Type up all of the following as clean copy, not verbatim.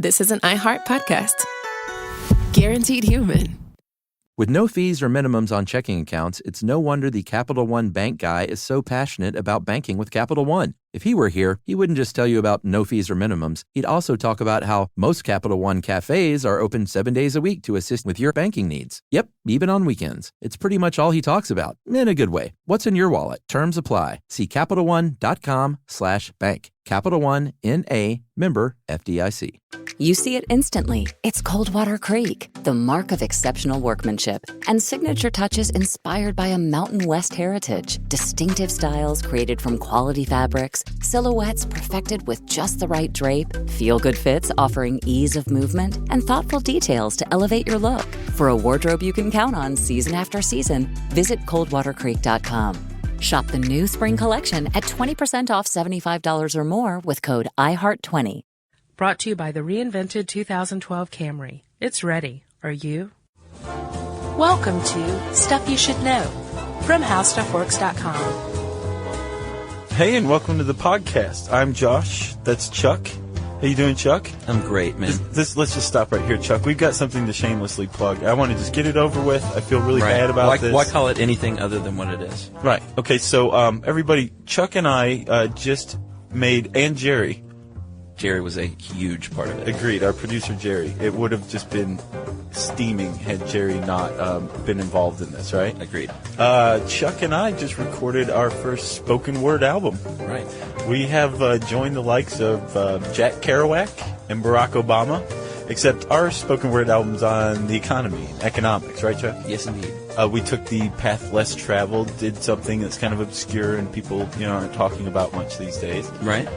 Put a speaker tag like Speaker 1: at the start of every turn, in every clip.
Speaker 1: this is an iHeart podcast. Guaranteed human.
Speaker 2: With no fees or minimums on checking accounts, it's no wonder the Capital One bank guy is so passionate about banking with Capital One. If he were here, he wouldn't just tell you about no fees or minimums. He'd also talk about how most Capital One cafes are open 7 days a week to assist with your banking needs. Yep, even on weekends. It's pretty much all he talks about, in a good way. What's in your wallet? Terms apply. See CapitalOne.com/bank. Capital One, N.A., member FDIC.
Speaker 3: You see it instantly. It's Coldwater Creek, the mark of exceptional workmanship and signature touches inspired by a Mountain West heritage. Distinctive styles created from quality fabrics, silhouettes perfected with just the right drape, feel-good fits offering ease of movement, and thoughtful details to elevate your look. For a wardrobe you can count on season after season, visit coldwatercreek.com. Shop the new spring collection at 20% off $75 or more with code IHEART20.
Speaker 4: Brought to you by the reinvented 2012 Camry. It's ready. Are you? Welcome to Stuff You Should Know from HowStuffWorks.com.
Speaker 5: Hey, and welcome to the podcast. I'm Josh. That's Chuck. How you doing, Chuck?
Speaker 2: I'm great, man.
Speaker 5: Let's just stop right here, Chuck. We've got something to shamelessly plug. I want to just get it over with. I feel really bad about this.
Speaker 2: Why call it anything other than what it is?
Speaker 5: Right. Okay, so everybody, Chuck and I just made, and Jerry.
Speaker 2: Jerry was a huge part of it.
Speaker 5: Agreed. Our producer, Jerry. It would have just been steaming had Jerry not been involved in this, right?
Speaker 2: Agreed.
Speaker 5: Chuck and I just recorded our first spoken word album.
Speaker 2: Right.
Speaker 5: We have joined the likes of Jack Kerouac and Barack Obama, except our spoken word album's on the economy, economics, right, Chuck?
Speaker 2: Yes, indeed.
Speaker 5: We took the path less traveled, did something that's kind of obscure and people, aren't talking about much these days.
Speaker 2: Right.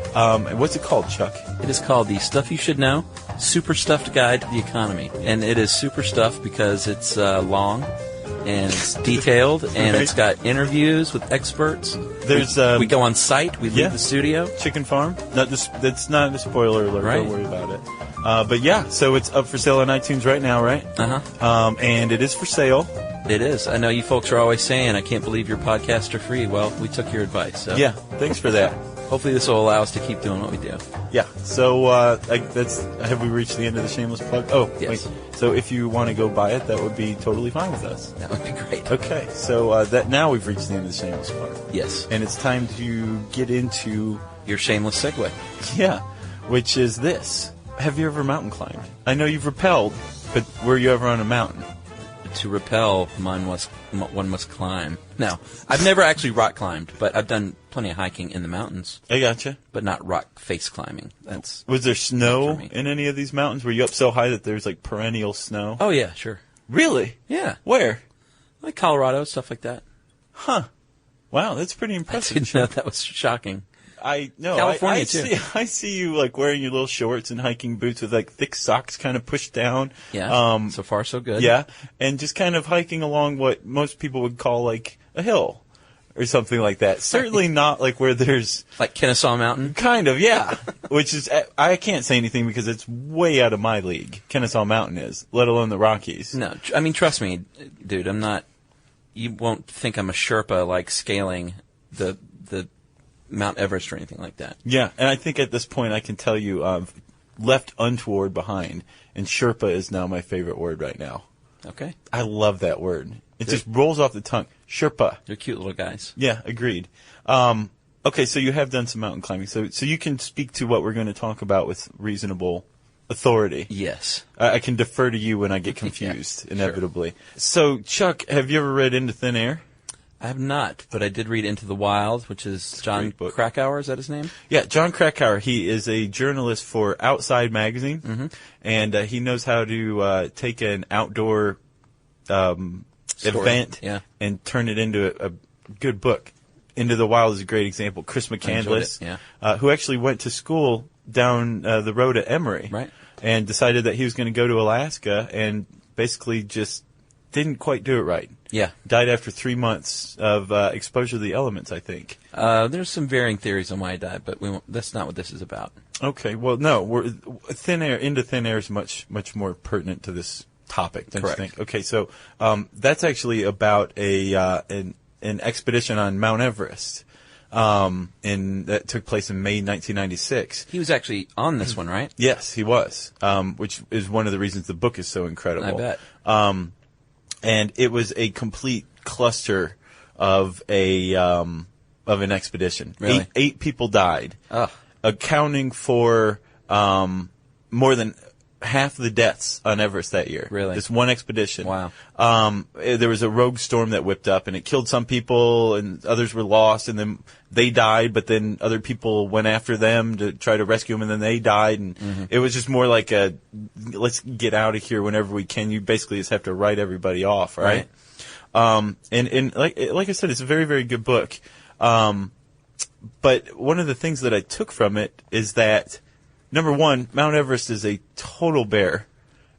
Speaker 5: What's it called, Chuck?
Speaker 2: It is called The Stuff You Should Know, Super Stuffed Guide to the Economy. And it is super stuffed because it's long and it's detailed and
Speaker 5: Right.
Speaker 2: it's got interviews with experts.
Speaker 5: There's
Speaker 2: we go on site, we leave the studio.
Speaker 5: Chicken Farm. That's not a spoiler alert.
Speaker 2: Right.
Speaker 5: Don't worry about it. But yeah, so it's up for sale on iTunes right now, right?
Speaker 2: Uh-huh.
Speaker 5: And it is for sale.
Speaker 2: It is. I know you folks are always saying, I can't believe your podcasts are free. Well, we took your advice. So.
Speaker 5: Yeah, thanks for that.
Speaker 2: Hopefully this will allow us to keep doing what we do.
Speaker 5: Yeah. So have we reached the end of the shameless plug? Oh,
Speaker 2: yes.
Speaker 5: Wait. So if you want to go buy it, that would be totally fine with us.
Speaker 2: That would be great.
Speaker 5: Okay. So that now we've reached the end of the shameless plug.
Speaker 2: Yes.
Speaker 5: And it's time to get into
Speaker 2: Your shameless segue.
Speaker 5: Yeah, which is this. Have you ever mountain climbed? I know you've rappelled, but were you ever on a mountain?
Speaker 2: To rappel, one must climb. No, I've never actually rock climbed, but I've done plenty of hiking in the mountains.
Speaker 5: I gotcha.
Speaker 2: But not rock face climbing.
Speaker 5: Was there snow in any of these mountains? Were you up so high that there's like perennial snow?
Speaker 2: Oh yeah, sure.
Speaker 5: Really?
Speaker 2: Yeah.
Speaker 5: Where?
Speaker 2: Like Colorado, stuff like that.
Speaker 5: Huh. Wow, that's pretty
Speaker 2: I
Speaker 5: impressive.
Speaker 2: didn't know that was shocking.
Speaker 5: California
Speaker 2: too.
Speaker 5: I see you like wearing your little shorts and hiking boots with like thick socks kind of pushed down.
Speaker 2: Yeah. So far, so good.
Speaker 5: Yeah, and just kind of hiking along what most people would call like a hill or something like that. Certainly not like where there's
Speaker 2: like Kennesaw Mountain.
Speaker 5: Kind of, yeah. Which is I can't say anything because it's way out of my league. Kennesaw Mountain is, let alone the Rockies.
Speaker 2: No, I mean trust me, dude. I'm not. You won't think I'm a Sherpa like scaling the Mount Everest or anything like that.
Speaker 5: Yeah, and I think at this point I can tell you left untoward behind, and Sherpa is now my favorite word right now.
Speaker 2: Okay.
Speaker 5: I love that word. It just rolls off the tongue. Sherpa.
Speaker 2: They're cute little guys.
Speaker 5: Yeah, agreed. Okay, so you have done some mountain climbing, so you can speak to what we're going to talk about with reasonable authority.
Speaker 2: Yes.
Speaker 5: I can defer to you when I get confused,
Speaker 2: yeah,
Speaker 5: inevitably.
Speaker 2: Sure.
Speaker 5: So, Chuck, have you ever read Into Thin Air?
Speaker 2: I have not, but I did read Into the Wild, which is John Krakauer, is that his name?
Speaker 5: Yeah, John Krakauer. He is a journalist for Outside Magazine, and he knows how to take an outdoor event and turn it into a good book. Into the Wild is a great example. Chris McCandless, who actually went to school down the road at Emory,
Speaker 2: right,
Speaker 5: and decided that he was going to go to Alaska and basically just didn't quite do it right.
Speaker 2: Yeah.
Speaker 5: Died after 3 months of exposure to the elements, I think.
Speaker 2: There's some varying theories on why he died, but that's not what this is about.
Speaker 5: Okay. Well, no. Into Thin Air is much more pertinent to this topic, don't
Speaker 2: Correct.
Speaker 5: you think? Okay. So that's actually about an expedition on Mount Everest. and that took place in May 1996.
Speaker 2: He was actually on this one, right?
Speaker 5: Yes, he was, which is one of the reasons the book is so incredible.
Speaker 2: I bet.
Speaker 5: And it was a complete cluster of an expedition.
Speaker 2: Really?
Speaker 5: Eight people died, accounting for more than half the deaths on Everest that year.
Speaker 2: Really?
Speaker 5: This one expedition.
Speaker 2: Wow.
Speaker 5: There was a rogue storm that whipped up, and it killed some people, and others were lost, and then they died, but then other people went after them to try to rescue them, and then they died, and it was just more like a, let's get out of here whenever we can. You basically just have to write everybody off, right? And like I said, it's a very, very good book. But one of the things that I took from it is that, number one, Mount Everest is a total bear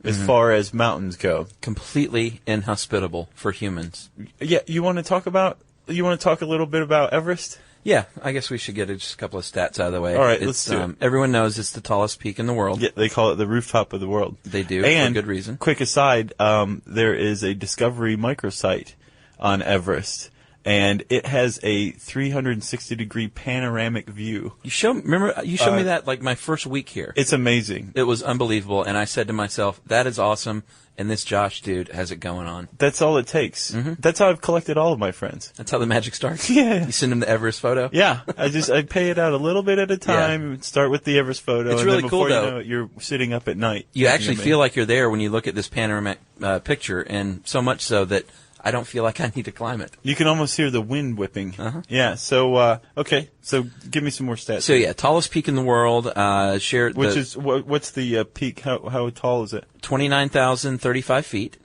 Speaker 5: as far as mountains go.
Speaker 2: Completely inhospitable for humans.
Speaker 5: Yeah, you want to talk a little bit about Everest?
Speaker 2: Yeah, I guess we should get just a couple of stats out of the way.
Speaker 5: All right, let's do it.
Speaker 2: Everyone knows it's the tallest peak in the world.
Speaker 5: Yeah, they call it the rooftop of the world.
Speaker 2: They do,
Speaker 5: and,
Speaker 2: for good reason.
Speaker 5: Quick aside, there is a Discovery microsite on Everest, and it has a 360-degree panoramic view.
Speaker 2: Remember, you showed me that like my first week here.
Speaker 5: It's amazing.
Speaker 2: It was unbelievable, and I said to myself, that is awesome, and this Josh dude has it going on.
Speaker 5: That's all it takes. That's how I've collected all of my friends.
Speaker 2: That's how the magic starts?
Speaker 5: Yeah.
Speaker 2: You send them the Everest photo?
Speaker 5: Yeah. I pay it out a little bit at a time, start with the Everest photo,
Speaker 2: it's
Speaker 5: and
Speaker 2: really
Speaker 5: then
Speaker 2: cool,
Speaker 5: before
Speaker 2: though.
Speaker 5: you know it, you're sitting up at night.
Speaker 2: You actually feel like you're there when you look at this panoramic picture, and so much so that I don't feel like I need to climb it.
Speaker 5: You can almost hear the wind whipping. Yeah, so, okay, so give me some more stats.
Speaker 2: So, yeah, tallest peak in the world,
Speaker 5: what's the peak, how tall is it?
Speaker 2: 29,035 feet.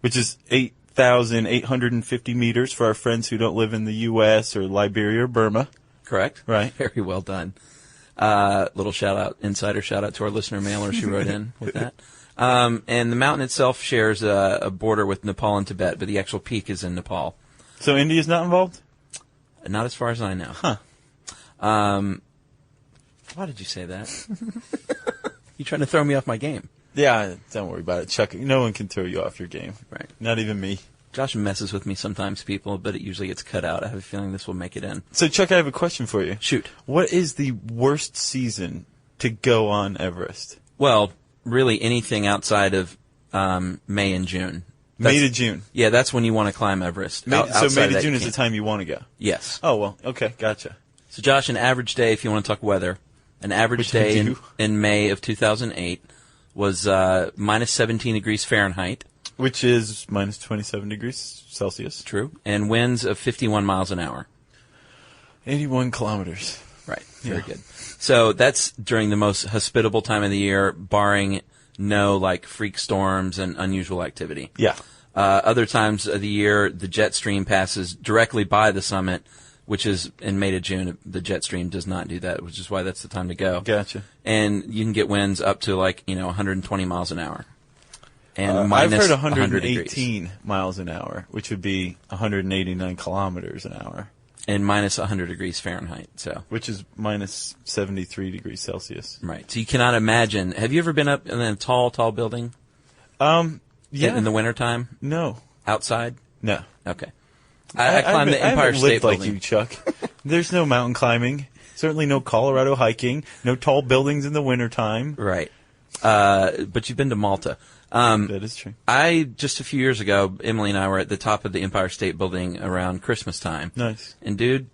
Speaker 5: Which is 8,850 meters for our friends who don't live in the U.S. or Liberia or Burma.
Speaker 2: Correct.
Speaker 5: Right.
Speaker 2: Very well done. Little insider shout out to our listener mailers who wrote in with that. And the mountain itself shares a border with Nepal and Tibet, but the actual peak is in Nepal.
Speaker 5: So India's not involved?
Speaker 2: Not as far as I know.
Speaker 5: Huh.
Speaker 2: Why did you say that? You trying to throw me off my game?
Speaker 5: Yeah, don't worry about it, Chuck. No one can throw you off your game.
Speaker 2: Right.
Speaker 5: Not even me.
Speaker 2: Josh messes with me sometimes, people, but it usually gets cut out. I have a feeling this will make it in.
Speaker 5: So, Chuck, I have a question for you.
Speaker 2: Shoot.
Speaker 5: What is the worst season to go on Everest?
Speaker 2: Well, really anything outside of May and June.
Speaker 5: May to June.
Speaker 2: Yeah, that's when you want to climb Everest.
Speaker 5: So May to June is the time you want to go?
Speaker 2: Yes.
Speaker 5: Oh, well, okay, gotcha.
Speaker 2: So, Josh, an average day, if you want to talk weather, an average day in May of 2008 was minus 17 degrees Fahrenheit.
Speaker 5: Which is minus 27 degrees Celsius.
Speaker 2: True. And winds of 51 miles an hour.
Speaker 5: 81 kilometers.
Speaker 2: Right. Very good. So that's during the most hospitable time of the year, barring no like freak storms and unusual activity.
Speaker 5: Yeah.
Speaker 2: Other times of the year, the jet stream passes directly by the summit, which is in May to June. The jet stream does not do that, which is why that's the time to go.
Speaker 5: Gotcha.
Speaker 2: And you can get winds up to 120 miles an hour. And
Speaker 5: I've
Speaker 2: minus
Speaker 5: heard 118
Speaker 2: 100
Speaker 5: miles an hour, which would be 189 kilometers an hour.
Speaker 2: And minus 100 degrees Fahrenheit.
Speaker 5: Which is minus 73 degrees Celsius.
Speaker 2: Right. So you cannot imagine. Have you ever been up in a tall building?
Speaker 5: Yeah.
Speaker 2: In the wintertime?
Speaker 5: No.
Speaker 2: Outside?
Speaker 5: No.
Speaker 2: Okay. I climbed the Empire State Building.
Speaker 5: Like you, Chuck. There's no mountain climbing. Certainly no Colorado hiking. No tall buildings in the wintertime.
Speaker 2: Right. But you've been to Malta.
Speaker 5: That is true.
Speaker 2: Just a few years ago, Emily and I were at the top of the Empire State Building around Christmas time.
Speaker 5: Nice.
Speaker 2: And dude,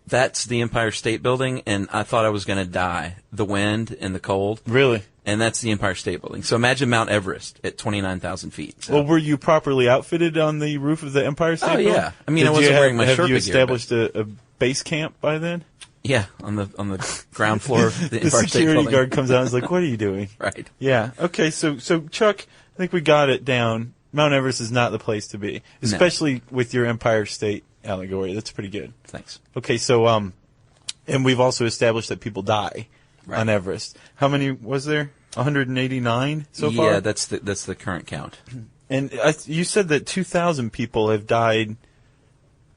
Speaker 2: that's the Empire State Building, and I thought I was going to die. The wind and the cold.
Speaker 5: Really?
Speaker 2: And that's the Empire State Building. So imagine Mount Everest at 29,000 feet. So.
Speaker 5: Well, were you properly outfitted on the roof of the Empire State Building?
Speaker 2: Oh, yeah. I mean, I wasn't wearing my Sherpa gear.
Speaker 5: Have you established a base camp by then?
Speaker 2: Yeah, on the ground floor of the Empire State Building.
Speaker 5: The security guard comes out and is like, what are you doing?
Speaker 2: Right.
Speaker 5: Yeah. Okay, so Chuck, I think we got it down. Mount Everest is not the place to be, especially with your Empire State allegory. That's pretty good.
Speaker 2: Thanks.
Speaker 5: Okay, so and we've also established that people die on Everest. How many was there? 189 so far?
Speaker 2: Yeah, that's the current count.
Speaker 5: And you said that 2,000 people have died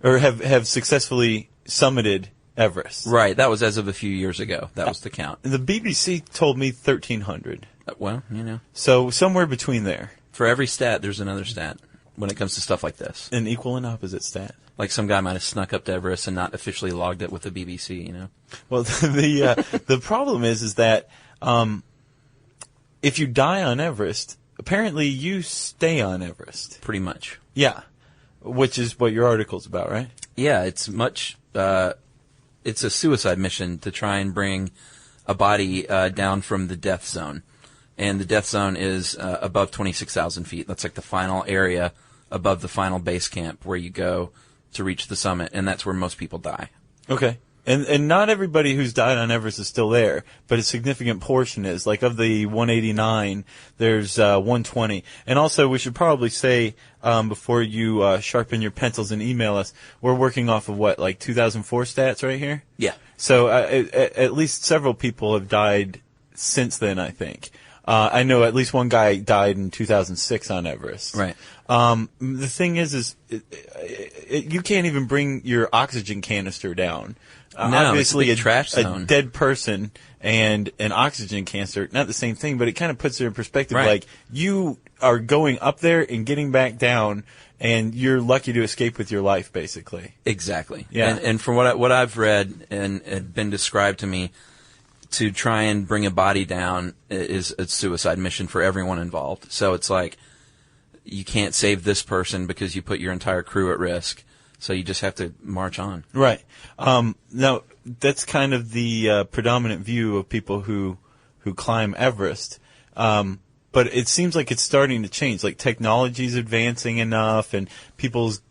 Speaker 5: or have successfully summited Everest.
Speaker 2: Right, that was as of a few years ago. That was the count.
Speaker 5: The BBC told me 1,300.
Speaker 2: Well,
Speaker 5: So somewhere between there.
Speaker 2: For every stat, there's another stat. when it comes to stuff like this.
Speaker 5: An equal and opposite stat.
Speaker 2: Like some guy might have snuck up to Everest and not officially logged it with the BBC, you know?
Speaker 5: Well, the problem is that if you die on Everest, apparently you stay on Everest.
Speaker 2: Pretty much.
Speaker 5: Yeah, which is what your article's about, right?
Speaker 2: Yeah, it's much. It's a suicide mission to try and bring a body down from the death zone, and the death zone is above 26,000 feet. That's like the final area above the final base camp where you go to reach the summit, and that's where most people die.
Speaker 5: Okay. And not everybody who's died on Everest is still there, but a significant portion is. Like of the 189, there's 120. And also, we should probably say, before you sharpen your pencils and email us, we're working off of what, like 2004 stats right here?
Speaker 2: Yeah.
Speaker 5: So at least several people have died since then, I think. I know at least one guy died in 2006 on Everest.
Speaker 2: Right.
Speaker 5: The thing is you can't even bring your oxygen canister down.
Speaker 2: No,
Speaker 5: Obviously,
Speaker 2: it's a trash zone.
Speaker 5: A dead person and an oxygen canister, not the same thing, but it kind of puts it in perspective.
Speaker 2: Right.
Speaker 5: Like, you are going up there and getting back down, and you're lucky to escape with your life, basically.
Speaker 2: Exactly.
Speaker 5: Yeah.
Speaker 2: And from what I've read and had been described to me, to try and bring a body down is a suicide mission for everyone involved. So it's like, you can't save this person because you put your entire crew at risk. So you just have to march on.
Speaker 5: Right. Now, that's kind of the predominant view of people who climb Everest. But it seems like it's starting to change. Like, technology's advancing enough, and people's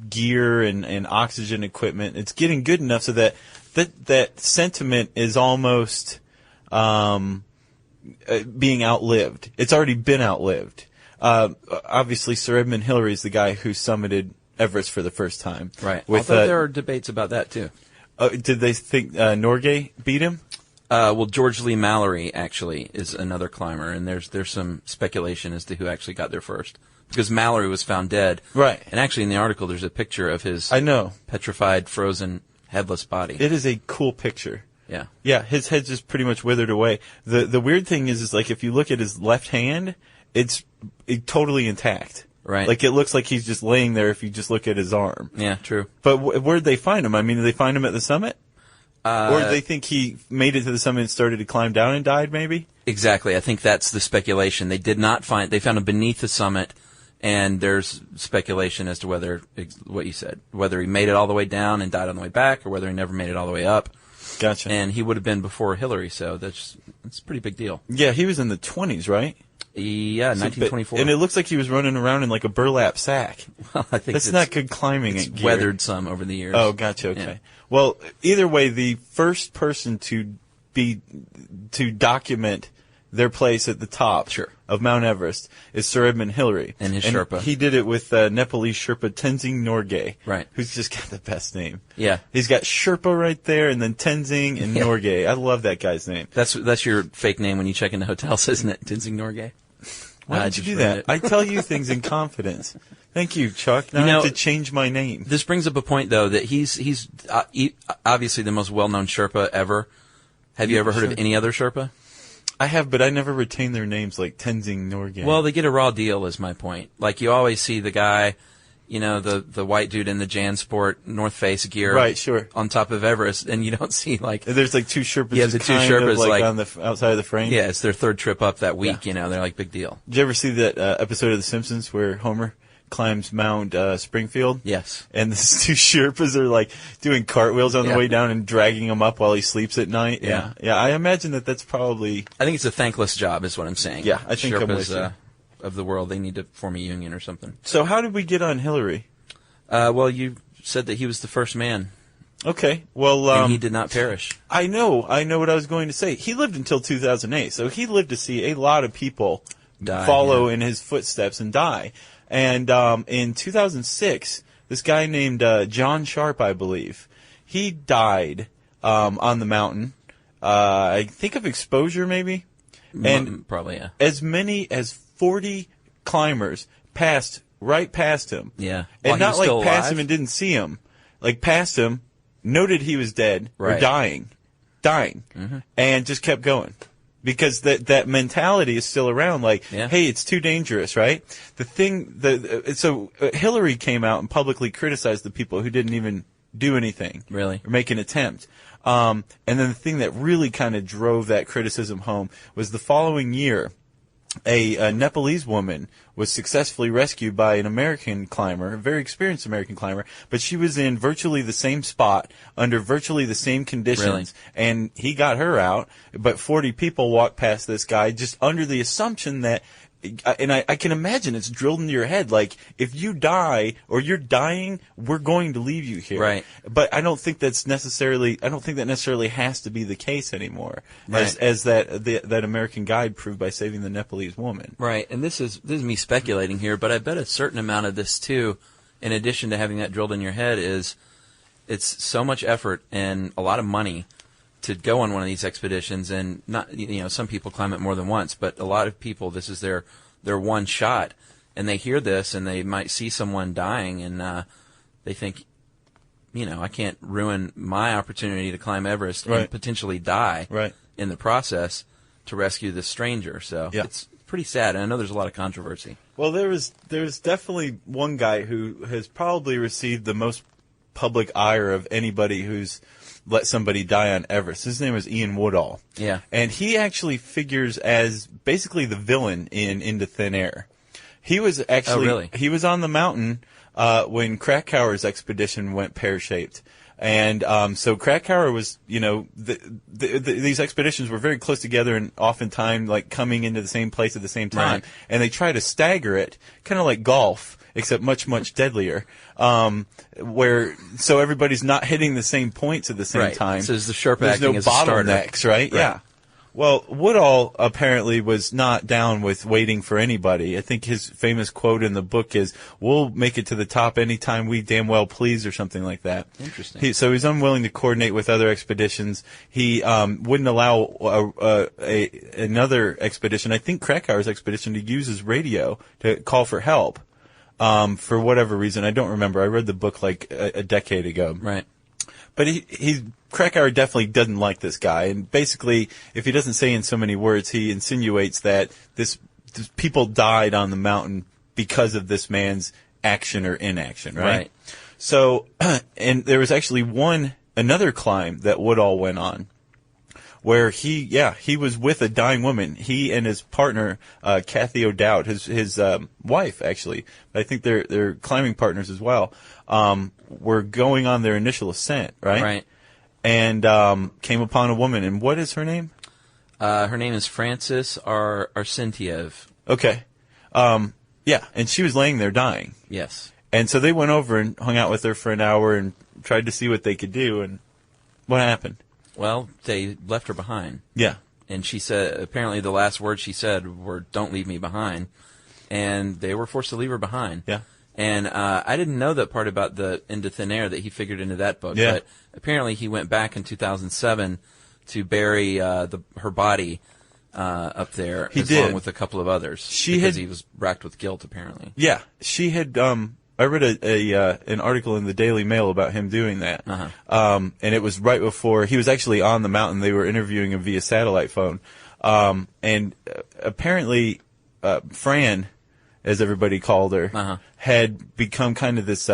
Speaker 5: gear and oxygen equipment, it's getting good enough so that sentiment is almost being outlived. It's already been outlived. Obviously, Sir Edmund Hillary is the guy who summited Everest for the first time.
Speaker 2: Right.
Speaker 5: With,
Speaker 2: Although there are debates about that, too.
Speaker 5: Did they think Norgay beat him?
Speaker 2: Well, George Lee Mallory, actually, is another climber, and there's some speculation as to who actually got there first. Because Mallory was found dead.
Speaker 5: Right.
Speaker 2: And actually, in the article, there's a picture of his petrified, frozen, headless body.
Speaker 5: It is a cool picture.
Speaker 2: Yeah.
Speaker 5: Yeah, his head's just pretty much withered away. The weird thing is like, if you look at his left hand, it's totally intact.
Speaker 2: Right.
Speaker 5: Like, it looks like he's just laying there if you just look at his arm.
Speaker 2: Yeah, true.
Speaker 5: But where'd they find him? I mean, did they find him at the summit? Or did they think he made it to the summit and started to climb down and died, maybe?
Speaker 2: Exactly. I think that's the speculation. They found him beneath the summit, and there's speculation as to whether, what you said, whether he made it all the way down and died on the way back, or whether he never made it all the way up.
Speaker 5: Gotcha.
Speaker 2: And he would have been before Hillary, so that's a pretty big deal.
Speaker 5: Yeah, he was in the 20s, right?
Speaker 2: Yeah, 1924.
Speaker 5: And it looks like he was running around in like a burlap sack.
Speaker 2: Well, I think
Speaker 5: that's not good climbing.
Speaker 2: It's weathered some over the years.
Speaker 5: Oh, gotcha. Okay. Yeah. Well, either way, the first person to document their place at the top of Mount Everest is Sir Edmund Hillary.
Speaker 2: And his Sherpa.
Speaker 5: He did it with Nepalese Sherpa Tenzing Norgay.
Speaker 2: Right.
Speaker 5: Who's just got the best name.
Speaker 2: Yeah.
Speaker 5: He's got Sherpa right there, and then Tenzing and Norgay. I love that guy's name.
Speaker 2: That's your fake name when you check into hotels, isn't it? Tenzing Norgay.
Speaker 5: Why did you do that? I tell you things in confidence. Thank you, Chuck. Now I have to change my name.
Speaker 2: This brings up a point, though, that he's obviously the most well-known Sherpa ever. Have you ever heard of any other Sherpa?
Speaker 5: I have, but I never retain their names, like Tenzing Norgay.
Speaker 2: Well, they get a raw deal, is my point. Like, you always see the guy, you know, the white dude in the JanSport North Face gear,
Speaker 5: right? Sure.
Speaker 2: On top of Everest, and you don't see like
Speaker 5: there's like two Sherpas.
Speaker 2: Yeah, the two Sherpas
Speaker 5: like on the outside of the frame.
Speaker 2: Yeah, it's their third trip up that week. Yeah. You know, they're like big deal.
Speaker 5: Did you ever see that episode of The Simpsons where Homer climbs Mount Springfield?
Speaker 2: Yes.
Speaker 5: And these two Sherpas are like doing cartwheels on the way down and dragging him up while he sleeps at night.
Speaker 2: Yeah.
Speaker 5: Yeah. I imagine that's probably.
Speaker 2: I think it's a thankless job, is what I'm saying.
Speaker 5: Yeah, I think I'm with you.
Speaker 2: Of the world, they need to form a union or something.
Speaker 5: So how did we get on Hillary?
Speaker 2: Well, you said that he was the first man.
Speaker 5: Okay. Well,
Speaker 2: and he did not perish.
Speaker 5: I know what I was going to say. He lived until 2008, so he lived to see a lot of people follow in his footsteps and die. And in 2006, this guy named John Sharp, I believe, he died on the mountain. I think of exposure, maybe. And
Speaker 2: probably, yeah.
Speaker 5: As many as 40 climbers passed right past him.
Speaker 2: Yeah.
Speaker 5: And not like passed him and didn't see him. Like passed him, noted he was dead or dying, and just kept going. because that mentality is still around. Like,
Speaker 2: Yeah.
Speaker 5: hey, it's too dangerous, right? So Hillary came out and publicly criticized the people who didn't even do anything,
Speaker 2: Really?
Speaker 5: or make an attempt. And then the thing that really kind of drove that criticism home was the following year. A Nepalese woman was successfully rescued by an American climber, a very experienced American climber, but she was in virtually the same spot under virtually the same conditions,
Speaker 2: Really?
Speaker 5: and he got her out, but 40 people walked past this guy just under the assumption that, and I can imagine it's drilled into your head, like, if you die or you're dying, we're going to leave you here.
Speaker 2: Right.
Speaker 5: But I don't think that necessarily has to be the case anymore,
Speaker 2: Right.
Speaker 5: as that American guide proved by saving the Nepalese woman.
Speaker 2: Right, and this is me speculating here, but I bet a certain amount of this too, in addition to having that drilled in your head, is it's so much effort and a lot of money to go on one of these expeditions, and not, some people climb it more than once, but a lot of people, this is their one shot, and they hear this and they might see someone dying, and they think, I can't ruin my opportunity to climb Everest
Speaker 5: Right.
Speaker 2: and potentially die
Speaker 5: Right.
Speaker 2: in the process to rescue this stranger. So
Speaker 5: Yeah.
Speaker 2: it's pretty sad, and I know there's a lot of controversy.
Speaker 5: Well, there's definitely one guy who has probably received the most public ire of anybody who's let somebody die on Everest. His name is Ian Woodall.
Speaker 2: Yeah.
Speaker 5: And he actually figures as basically the villain in Into Thin Air. He was actually,
Speaker 2: really?
Speaker 5: He was on the mountain when Krakauer's expedition went pear-shaped. And so Krakauer was, these expeditions were very close together and oftentimes like coming into the same place at the same time.
Speaker 2: Right.
Speaker 5: And they try to stagger it, kind of like golf, except much, much deadlier. So everybody's not hitting the same points at the same
Speaker 2: Right.
Speaker 5: time.
Speaker 2: So there's the Sherpa
Speaker 5: There's no
Speaker 2: acting as a starter.
Speaker 5: bottlenecks, right? Yeah. Well, Woodall apparently was not down with waiting for anybody. I think his famous quote in the book is, "We'll make it to the top anytime we damn well please," or something like that.
Speaker 2: Interesting.
Speaker 5: So he's unwilling to coordinate with other expeditions. He wouldn't allow another expedition, I think Krakauer's expedition, to use his radio to call for help for whatever reason. I don't remember. I read the book like a decade ago.
Speaker 2: Right.
Speaker 5: But Krakauer definitely doesn't like this guy, and basically, if he doesn't say in so many words, he insinuates that this people died on the mountain because of this man's action or inaction, right?
Speaker 2: Right.
Speaker 5: So, and there was actually another climb that Woodall went on, where he was with a dying woman. He and his partner, Kathy O'Dowd, his wife actually, I think they're climbing partners as well, were going on their initial ascent, right?
Speaker 2: Right.
Speaker 5: And came upon a woman. And what is her name?
Speaker 2: Her name is Frances Arsentiev.
Speaker 5: Okay. Yeah, and she was laying there dying.
Speaker 2: Yes.
Speaker 5: And so they went over and hung out with her for an hour and tried to see what they could do. And what happened?
Speaker 2: Well, they left her behind.
Speaker 5: Yeah.
Speaker 2: And she said, apparently the last words she said were, "Don't leave me behind." And they were forced to leave her behind.
Speaker 5: Yeah.
Speaker 2: And I didn't know that part about the Into Thin Air that he figured into that book.
Speaker 5: Yeah.
Speaker 2: But apparently he went back in 2007 to bury her body up there,
Speaker 5: He
Speaker 2: along
Speaker 5: did.
Speaker 2: with a couple of others.
Speaker 5: He
Speaker 2: because
Speaker 5: had-
Speaker 2: he was racked with guilt, apparently.
Speaker 5: Yeah. She had, I read an article in the Daily Mail about him doing that.
Speaker 2: Uh-huh.
Speaker 5: And it was right before, he was actually on the mountain. They were interviewing him via satellite phone. And apparently, Fran, as everybody called her,
Speaker 2: Uh-huh.
Speaker 5: had become kind of this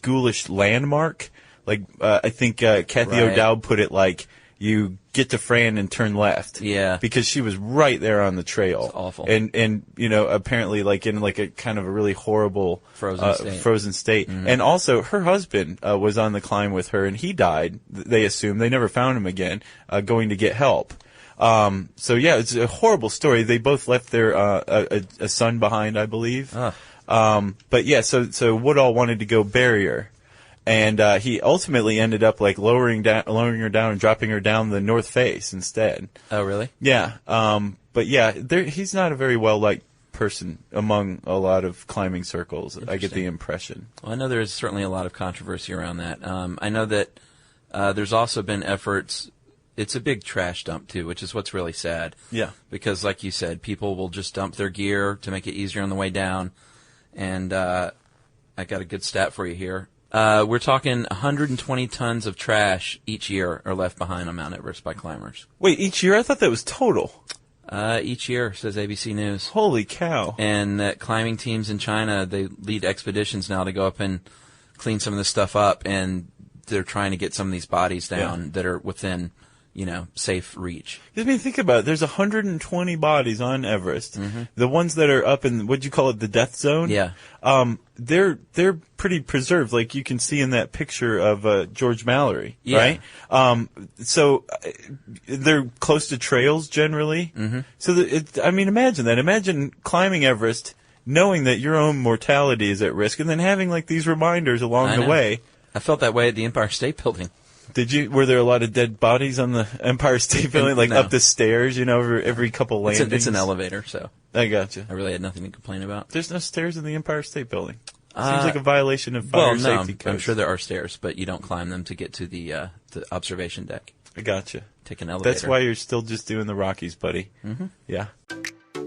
Speaker 5: ghoulish landmark. Like, I think Kathy
Speaker 2: Right.
Speaker 5: O'Dowd put it like, you get to Fran and turn left.
Speaker 2: Yeah.
Speaker 5: Because she was right there on the trail.
Speaker 2: It's awful.
Speaker 5: And apparently like in like a kind of a really horrible
Speaker 2: Frozen state. Mm-hmm.
Speaker 5: And also her husband was on the climb with her, and he died. They assume they never found him again, going to get help. So yeah, it's a horrible story. They both left their a son behind, I believe. But yeah, so Woodall wanted to go bury her. And he ultimately ended up like lowering her down and dropping her down the north face instead.
Speaker 2: Oh, really?
Speaker 5: Yeah. But yeah, he's not a very well liked person among a lot of climbing circles. I get the impression.
Speaker 2: Well, I know there's certainly a lot of controversy around that. I know that there's also been efforts. It's a big trash dump too, which is what's really sad.
Speaker 5: Yeah.
Speaker 2: Because, like you said, people will just dump their gear to make it easier on the way down. And I got a good stat for you here. We're talking 120 tons of trash each year are left behind on Mount Everest by climbers.
Speaker 5: Wait, each year? I thought that was total.
Speaker 2: Each year, says ABC News.
Speaker 5: Holy cow.
Speaker 2: And that climbing teams in China, they lead expeditions now to go up and clean some of this stuff up, and they're trying to get some of these bodies down that are within, safe reach.
Speaker 5: I mean, think about it. There's 120 bodies on Everest. The ones that are up in, what'd you call it, the death zone?
Speaker 2: Yeah.
Speaker 5: They're pretty preserved, like you can see in that picture of George Mallory, right? So they're close to trails generally. So imagine that. Imagine climbing Everest, knowing that your own mortality is at risk, and then having like these reminders along the way.
Speaker 2: I felt that way at the Empire State Building.
Speaker 5: Did you? Were there a lot of dead bodies on the Empire State Building, like up the stairs, every couple landings?
Speaker 2: It's an elevator, so
Speaker 5: I gotcha.
Speaker 2: I really had nothing to complain about.
Speaker 5: There's no stairs in the Empire State Building. Seems like a violation of fire safety codes.
Speaker 2: I'm sure there are stairs, but you don't climb them to get to the observation deck.
Speaker 5: I gotcha.
Speaker 2: Take an elevator.
Speaker 5: That's why you're still just doing the Rockies, buddy. Yeah.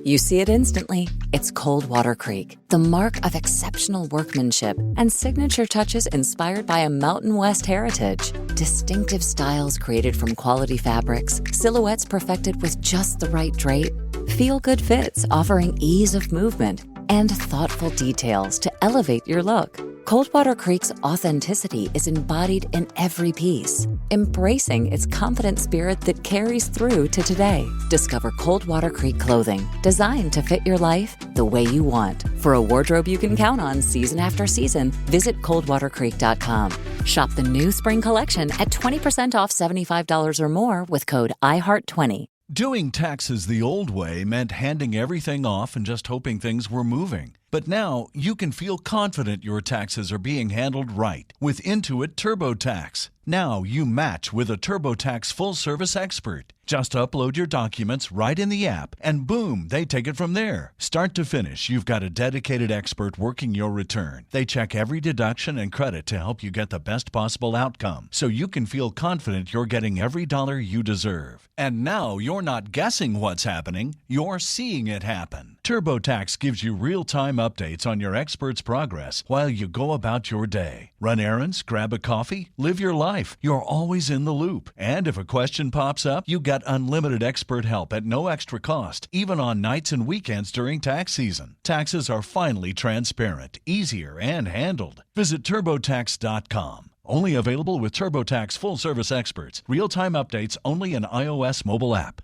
Speaker 3: You see it instantly. It's Coldwater Creek, the mark of exceptional workmanship and signature touches inspired by a Mountain West heritage. Distinctive styles created from quality fabrics, silhouettes perfected with just the right drape, feel-good fits offering ease of movement, and thoughtful details to elevate your look. Coldwater Creek's authenticity is embodied in every piece, embracing its confident spirit that carries through to today. Discover Coldwater Creek clothing, designed to fit your life the way you want. For a wardrobe you can count on season after season, visit coldwatercreek.com. Shop the new spring collection at 20% off $75 or more with code IHEART20.
Speaker 6: Doing taxes the old way meant handing everything off and just hoping things were moving. But now you can feel confident your taxes are being handled right with Intuit TurboTax. Now you match with a TurboTax full-service expert. Just upload your documents right in the app, and boom, they take it from there. Start to finish, you've got a dedicated expert working your return. They check every deduction and credit to help you get the best possible outcome, so you can feel confident you're getting every dollar you deserve. And now you're not guessing what's happening, you're seeing it happen. TurboTax gives you real-time updates on your expert's progress while you go about your day. Run errands, grab a coffee, live your life. You're always in the loop. And if a question pops up, you got unlimited expert help at no extra cost, even on nights and weekends during tax season. Taxes are finally transparent, easier, and handled. Visit TurboTax.com. Only available with TurboTax full-service experts. Real-time updates only in iOS mobile app.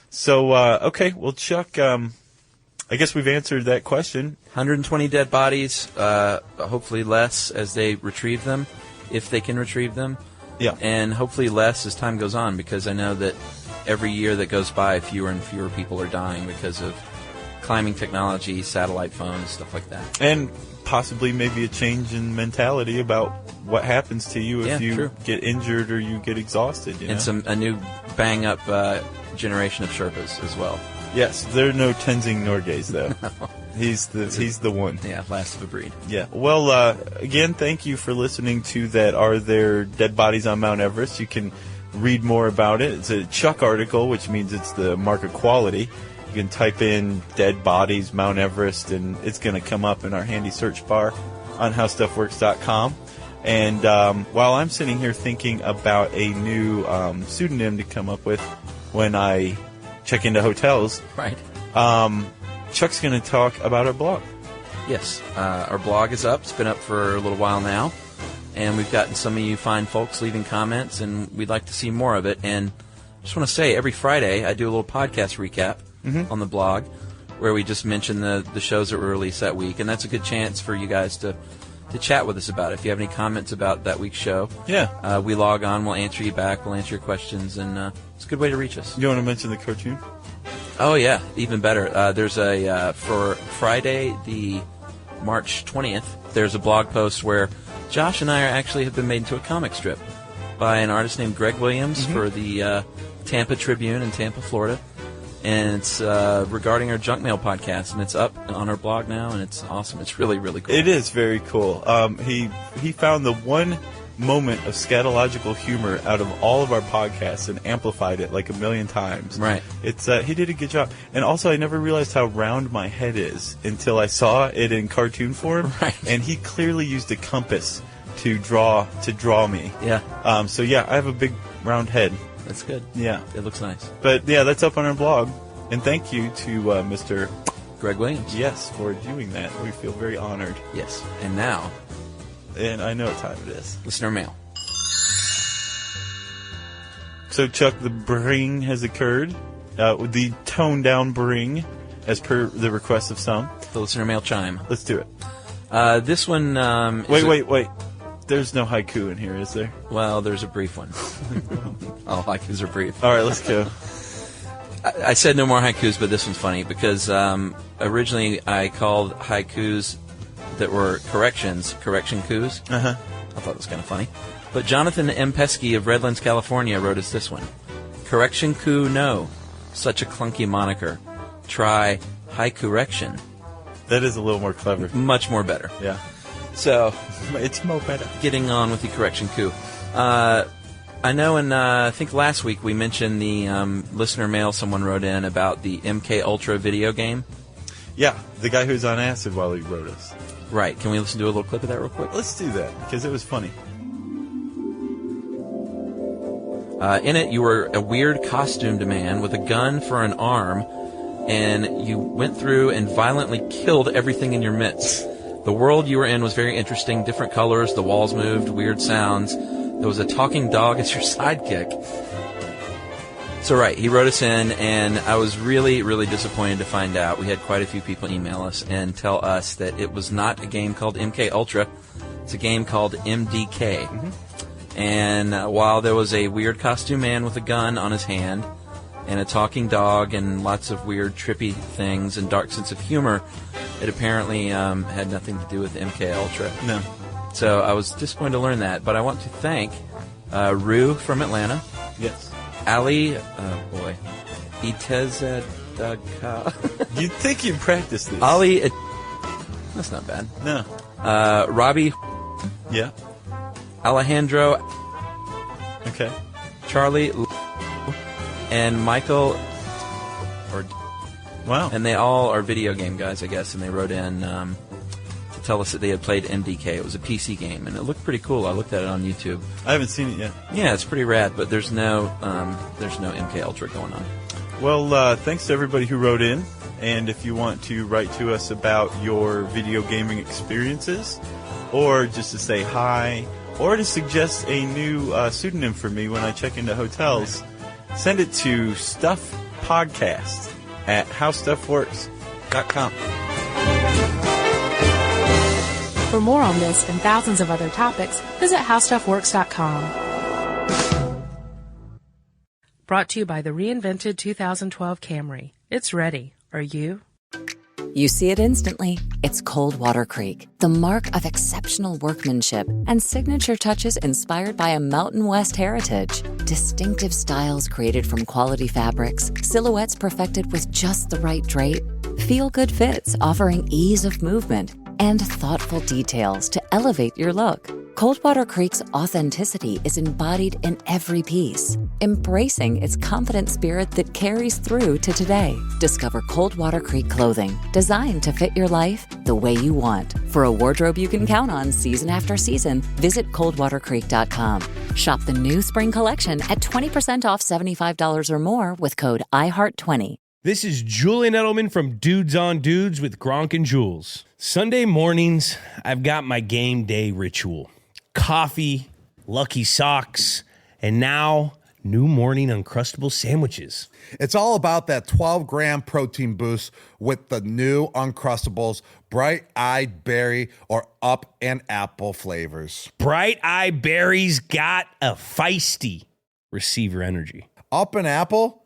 Speaker 5: So, okay, well, Chuck, I guess we've answered that question.
Speaker 2: 120 dead bodies, hopefully less as they retrieve them, if they can retrieve them.
Speaker 5: Yeah.
Speaker 2: And hopefully less as time goes on, because I know that every year that goes by, fewer and fewer people are dying because of climbing technology, satellite phones, stuff like that.
Speaker 5: And possibly maybe a change in mentality about what happens to you if you get injured or you get exhausted.
Speaker 2: And a new bang-up generation of Sherpas as well.
Speaker 5: Yes, there are no Tenzing Norgays, though. He's the one.
Speaker 2: Yeah, last of a breed.
Speaker 5: Yeah. Well, again, thank you for listening to that. Are there dead bodies on Mount Everest? You can read more about it. It's a Chuck article, which means it's the mark of quality. You can type in dead bodies, Mount Everest, and it's going to come up in our handy search bar on howstuffworks.com. And while I'm sitting here thinking about a new pseudonym to come up with when I check into hotels,
Speaker 2: right?
Speaker 5: Chuck's going to talk about our blog.
Speaker 2: Yes, our blog is up. It's been up for a little while now, and we've gotten some of you fine folks leaving comments, and we'd like to see more of it. And I just want to say, every Friday I do a little podcast recap on the blog, where we just mention the shows that were released that week, and that's a good chance for you guys to chat with us about it. If you have any comments about that week's show, we log on, we'll answer you back, we'll answer your questions, and it's a good way to reach us.
Speaker 5: You want to mention the cartoon?
Speaker 2: Oh, yeah, even better. There's for Friday, the March 20th, there's a blog post where Josh and I have been made into a comic strip by an artist named Greg Williams for the Tampa Tribune in Tampa, Florida. And it's regarding our Junk Mail podcast, and it's up on our blog now, and it's awesome. It's really, really cool.
Speaker 5: It is very cool. He found the one moment of scatological humor out of all of our podcasts and amplified it like 1,000,000 times.
Speaker 2: Right.
Speaker 5: It's he did a good job. And also, I never realized how round my head is until I saw it in cartoon form.
Speaker 2: Right.
Speaker 5: And he clearly used a compass to draw me.
Speaker 2: Yeah.
Speaker 5: So yeah, I have a big round head.
Speaker 2: That's good.
Speaker 5: Yeah.
Speaker 2: It looks nice.
Speaker 5: But yeah, that's up on our blog. And thank you to Mr.
Speaker 2: Greg Williams.
Speaker 5: Yes, for doing that. We feel very honored.
Speaker 2: Yes. And now,
Speaker 5: And I know what time it is.
Speaker 2: listener mail.
Speaker 5: So Chuck, the bring has occurred. With the toned down bring, as per the request of some.
Speaker 2: The listener mail chime.
Speaker 5: Let's do it.
Speaker 2: This one...
Speaker 5: Wait. There's no haiku in here, is there?
Speaker 2: Well, there's a brief one. All haikus are brief.
Speaker 5: All right, let's go.
Speaker 2: I said no more haikus, but this one's funny because originally I called haikus that were correction coups.
Speaker 5: Uh-huh.
Speaker 2: I thought it was kind of funny. But Jonathan M. Pesky of Redlands, California wrote us this one. Correction coup, no. Such a clunky moniker. Try haiku-rection.
Speaker 5: That is a little more clever.
Speaker 2: Much more better.
Speaker 5: Yeah.
Speaker 2: So,
Speaker 5: It's more better.
Speaker 2: getting on with the correction coup. I know I think last week we mentioned the listener mail someone wrote in about the MK Ultra video game.
Speaker 5: Yeah, the guy who's on acid while he wrote us.
Speaker 2: Right. Can we listen to a little clip of that real quick?
Speaker 5: Let's do that, because it was funny.
Speaker 2: In it, you were a weird costumed man with a gun for an arm, and you went through and violently killed everything in your midst. The world you were in was very interesting, different colors, the walls moved, weird sounds. There was a talking dog as your sidekick. So right, he wrote us in, and I was really, really disappointed to find out. We had quite a few people email us and tell us that it was not a game called MK Ultra. It's a game called MDK. Mm-hmm. And while there was a weird costume man with a gun on his hand, and a talking dog, and lots of weird, trippy things, and dark sense of humor, it apparently had nothing to do with MK Ultra.
Speaker 5: No.
Speaker 2: So I was disappointed to learn that, but I want to thank Rue from Atlanta,
Speaker 5: Yes.
Speaker 2: Ali, Itezadaka,
Speaker 5: You'd think you'd practice this.
Speaker 2: Ali, that's not bad,
Speaker 5: No.
Speaker 2: Robbie,
Speaker 5: Yeah.
Speaker 2: Alejandro,
Speaker 5: Okay.
Speaker 2: Charlie, and Michael,
Speaker 5: Wow.
Speaker 2: and they all are video game guys, I guess, and they wrote in to tell us that they had played MDK. It was a PC game, and it looked pretty cool. I looked at it on YouTube.
Speaker 5: I haven't seen it yet.
Speaker 2: Yeah, it's pretty rad, but there's no MK Ultra going on.
Speaker 5: Well, thanks to everybody who wrote in. And if you want to write to us about your video gaming experiences, or just to say hi, or to suggest a new pseudonym for me when I check into hotels, send it to stuffpodcast@howstuffworks.com.
Speaker 4: For more on this and thousands of other topics, visit howstuffworks.com. Brought to you by the reinvented 2012 Camry. It's ready. Are you?
Speaker 3: You see it instantly. It's Coldwater Creek, the mark of exceptional workmanship and signature touches inspired by a Mountain West heritage. Distinctive styles created from quality fabrics, silhouettes perfected with just the right drape, feel-good fits offering ease of movement, and thoughtful details to elevate your look. Coldwater Creek's authenticity is embodied in every piece, embracing its confident spirit that carries through to today. Discover Coldwater Creek clothing, designed to fit your life the way you want. For a wardrobe you can count on season after season, visit coldwatercreek.com. Shop the new spring collection at 20% off $75 or more with code IHEART20.
Speaker 7: This is Julian Edelman from Dudes on Dudes with Gronk and Jules. Sunday mornings, I've got my game day ritual. Coffee, Lucky Socks, and now new morning Uncrustable sandwiches.
Speaker 8: It's all about that 12-gram protein boost with the new Uncrustables, bright-eyed berry or up and apple flavors.
Speaker 7: Bright Eye Berry's got a feisty receiver energy.
Speaker 8: Up and apple,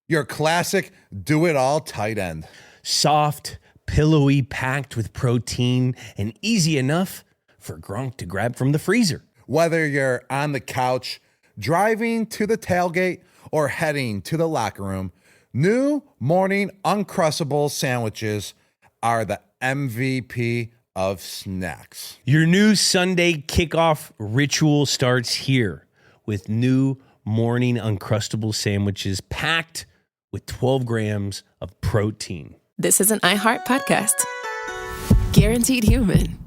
Speaker 8: your classic do-it-all tight end.
Speaker 7: Soft, pillowy, packed with protein, and easy enough for Gronk to grab from the freezer.
Speaker 8: Whether you're on the couch, driving to the tailgate, or heading to the locker room, new morning Uncrustable sandwiches are the MVP of snacks.
Speaker 7: Your new Sunday kickoff ritual starts here with new morning Uncrustable sandwiches packed with 12 grams of protein.
Speaker 1: This is an iHeart podcast. Guaranteed human.